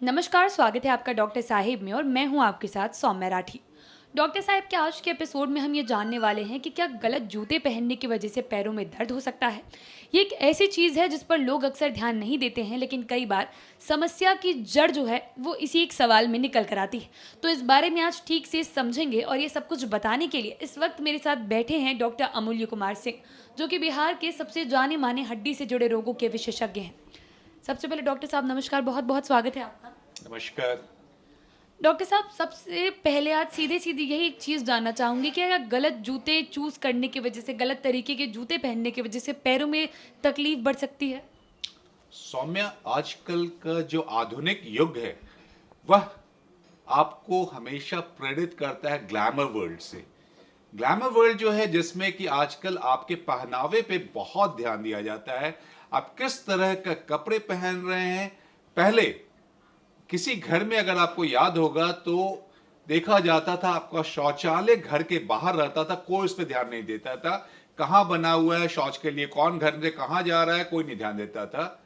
नमस्कार, स्वागत है आपका डॉक्टर साहिब में और मैं हूं आपके साथ सौम्या राठी। डॉक्टर साहिब के आज के एपिसोड में हम ये जानने वाले हैं कि क्या गलत जूते पहनने की वजह से पैरों में दर्द हो सकता है। ये एक ऐसी चीज़ है जिस पर लोग अक्सर ध्यान नहीं देते हैं, लेकिन कई बार समस्या की जड़ जो है वो इसी एक सवाल में निकल कर आती है। तो इस बारे में आज ठीक से समझेंगे और ये सब कुछ बताने के लिए इस वक्त मेरे साथ बैठे हैं डॉक्टर अमूल्य कुमार सिंह, जो कि बिहार के सबसे जाने माने हड्डी से जुड़े रोगों के विशेषज्ञ हैं। सबसे पहले डॉक्टर साहब नमस्कार, बहुत बहुत स्वागत है आपका। नमस्कार। डॉक्टर साहब, सबसे पहले आज सीधे सीधी यही एक चीज़ जानना चाहूँगी कि क्या गलत जूते चूज़ करने की वजह से, गलत तरीके के जूते पहनने की वजह से पैरों में तकलीफ बढ़ सकती है? सौम्या, आजकल का जो आधुनिक युग है वह आपको हमेशा प्रेरित करता है ग्लैमर वर्ल्ड से। ग्लैमर वर्ल्ड जो है जिसमें कि आजकल आपके पहनावे पे बहुत ध्यान दिया जाता है। आप किस तरह का कपड़े पहन रहे हैं। पहले किसी घर में अगर आपको याद होगा तो देखा जाता था आपका शौचालय घर के बाहर रहता था, कोई उस पर ध्यान नहीं देता था। कहाँ बना हुआ है शौच के लिए, कौन घर से कहाँ जा रहा है, कोई नहीं ध्यान देता था।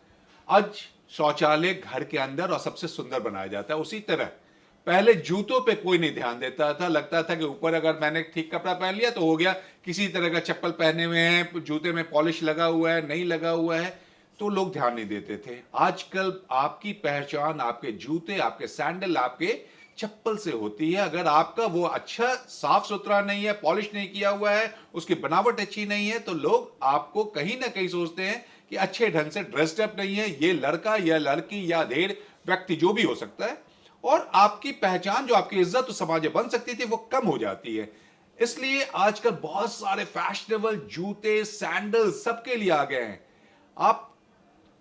आज शौचालय घर के अंदर और सबसे सुंदर बनाया जाता है। उसी तरह पहले जूतों पे कोई नहीं ध्यान देता था, लगता था कि ऊपर अगर मैंने ठीक कपड़ा पहन लिया तो हो गया। किसी तरह का चप्पल पहने हुए हैं, जूते में पॉलिश लगा हुआ है, नहीं लगा हुआ है, तो लोग ध्यान नहीं देते थे। आजकल आपकी पहचान आपके जूते, आपके सैंडल, आपके चप्पल से होती है। अगर आपका वो अच्छा साफ सुथरा नहीं है, पॉलिश नहीं किया हुआ है, उसकी बनावट अच्छी नहीं है, तो लोग आपको कहीं ना कहीं सोचते हैं कि अच्छे ढंग से ड्रेस्ड अप नहीं है, ये लड़का या लड़की या धेर व्यक्ति जो भी हो सकता है, और आपकी पहचान जो आपकी इज्जत समाज में बन सकती थी वो कम हो जाती है। इसलिए आजकल बहुत सारे फैशनेबल जूते सैंडल सबके लिए आ गए हैं। आप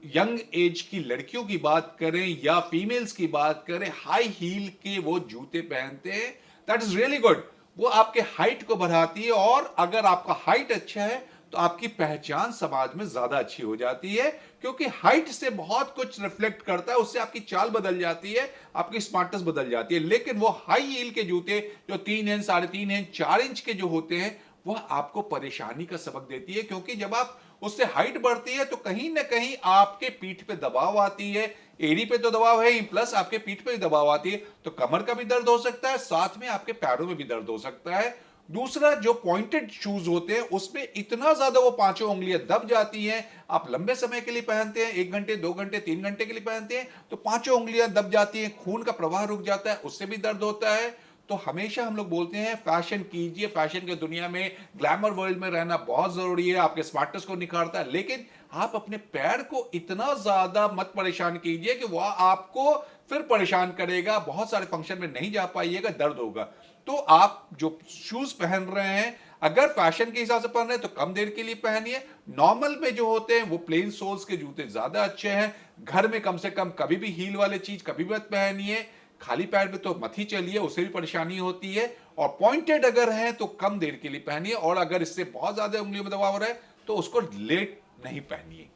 यंग एज की लड़कियों की बात करें या फीमेल्स की बात करें, हाई हील के वो जूते पहनते हैं। That is really good. वो आपके हाइट को बढ़ाती है, और अगर आपका हाइट अच्छा है तो आपकी पहचान समाज में ज्यादा अच्छी हो जाती है, क्योंकि हाइट से बहुत कुछ रिफ्लेक्ट करता है। उससे आपकी चाल बदल जाती है, आपकी स्मार्टनेस बदल जाती है। लेकिन वो हाई हील के जूते जो 3 इंच, 3.5 इंच, 4 इंच के जो होते हैं, वह आपको परेशानी का सबक देती है, क्योंकि जब आप उससे हाइट बढ़ती है तो कहीं ना कहीं आपके पीठ पे दबाव आती है। एड़ी पे तो दबाव है ही, प्लस आपके पीठ पे भी दबाव आती है, तो कमर का भी दर्द हो सकता है, साथ में आपके पैरों में भी दर्द हो सकता है। दूसरा, जो पॉइंटेड शूज होते हैं उसमें इतना ज्यादा वो पांचों उंगलियां दब जाती हैं। आप लंबे समय के लिए पहनते हैं, 1 घंटे 2 घंटे 3 घंटे के लिए पहनते हैं, तो पांचों उंगलियां दब जाती हैं, खून का प्रवाह रुक जाता है, उससे भी दर्द होता है। तो हमेशा हम लोग बोलते हैं फैशन कीजिए। फैशन की दुनिया में, ग्लैमर वर्ल्ड में रहना बहुत जरूरी है, आपके स्मार्टनेस को निखारता है। लेकिन आप अपने पैर को इतना ज्यादा मत परेशान कीजिए कि वह आपको फिर परेशान करेगा, बहुत सारे फंक्शन में नहीं जा पाइएगा, दर्द होगा। तो आप जो शूज पहन रहे हैं, अगर फैशन के हिसाब से पहन रहे हैं तो कम देर के लिए पहनिए। नॉर्मल में जो होते हैं वो प्लेन सोल्स के जूते ज्यादा अच्छे हैं। घर में कम से कम कभी भी हील वाले चीज कभी भी मत पहनिए। खाली पैर में तो मत ही चलिए, उससे भी परेशानी होती है। और पॉइंटेड अगर है तो कम देर के लिए पहनिए, और अगर इससे बहुत ज्यादा उंगलियों में दबाव हो रहा है तो उसको लेट नहीं पहनिए।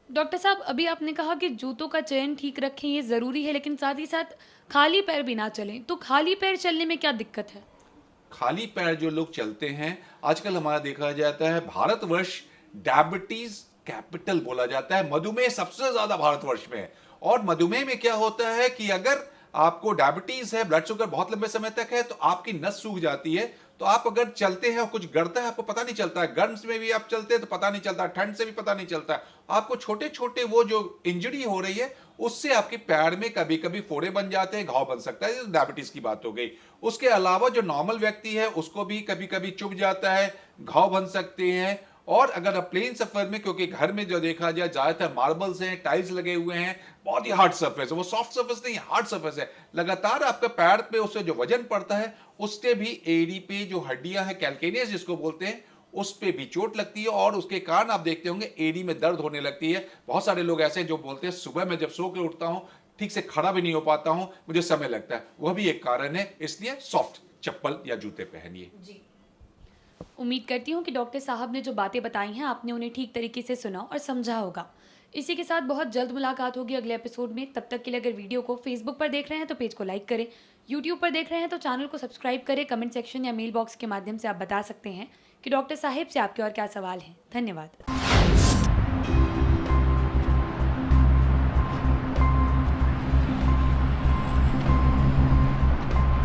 डॉक्टर साहब, अभी आपने कहा कि जूतों का चयन ठीक रखें, ये ज़रूरी है, लेकिन साथ ही साथ खाली पैर भी ना चलें। तो खाली पैर चलने में क्या दिक्कत है? खाली पैर जो लोग चलते हैं, आजकल हमारा देखा जाता है भारतवर्ष डायबिटीज कैपिटल बोला जाता है। मधुमेह सबसे ज्यादा भारतवर्ष में है। और मधुमेह में क्या होता है कि अगर आपको डायबिटीज है, ब्लड शुगर बहुत लंबे समय तक है, तो आपकी नस सूख जाती है। तो आप अगर चलते हैं और कुछ गड़ता है, आपको पता नहीं चलता है। गर्म में भी आप चलते हैं तो पता नहीं चलता, ठंड से भी पता नहीं चलता है। आपको छोटे छोटे वो जो इंजरी हो रही है उससे आपके पैर में कभी कभी फोड़े बन जाते हैं, घाव बन सकता है। ये डायबिटीज की बात हो गई। उसके अलावा जो नॉर्मल व्यक्ति है उसको भी कभी कभी चुभ जाता है, घाव बन सकते हैं। और अगर आप प्लेन सफर में, क्योंकि घर में जो देखा जाए ज्यादातर मार्बल्स हैं, टाइल्स लगे हुए हैं, बहुत ही हार्ड सरफेस है, वो सॉफ्ट सरफेस नहीं, हार्ड सरफेस है, लगातार आपका पैर पे उससे जो वजन पड़ता है उससे भी एड़ी पे जो हड्डियां हैं, कैल्केनियस जिसको बोलते हैं, उस पे भी चोट लगती है। और उसके कारण आप देखते होंगे एड़ी में दर्द होने लगती है। बहुत सारे लोग ऐसे जो बोलते हैं सुबह में जब सो के उठता हूं ठीक से खड़ा भी नहीं हो पाता हूं, मुझे समय लगता है, वह भी एक कारण है। इसलिए सॉफ्ट चप्पल या जूते पहनिए। जी, उम्मीद करती हूँ कि डॉक्टर साहब ने जो बातें बताई हैं आपने उन्हें ठीक तरीके से सुना और समझा होगा। इसी के साथ बहुत जल्द मुलाकात होगी अगले एपिसोड में। तब तक के लिए अगर वीडियो को फेसबुक पर देख रहे हैं तो पेज को लाइक करें, यूट्यूब पर देख रहे हैं तो चैनल को सब्सक्राइब करें। कमेंट सेक्शन या मेल बॉक्स के माध्यम से आप बता सकते हैं कि डॉक्टर साहिब से आपके और क्या सवाल हैं। धन्यवाद।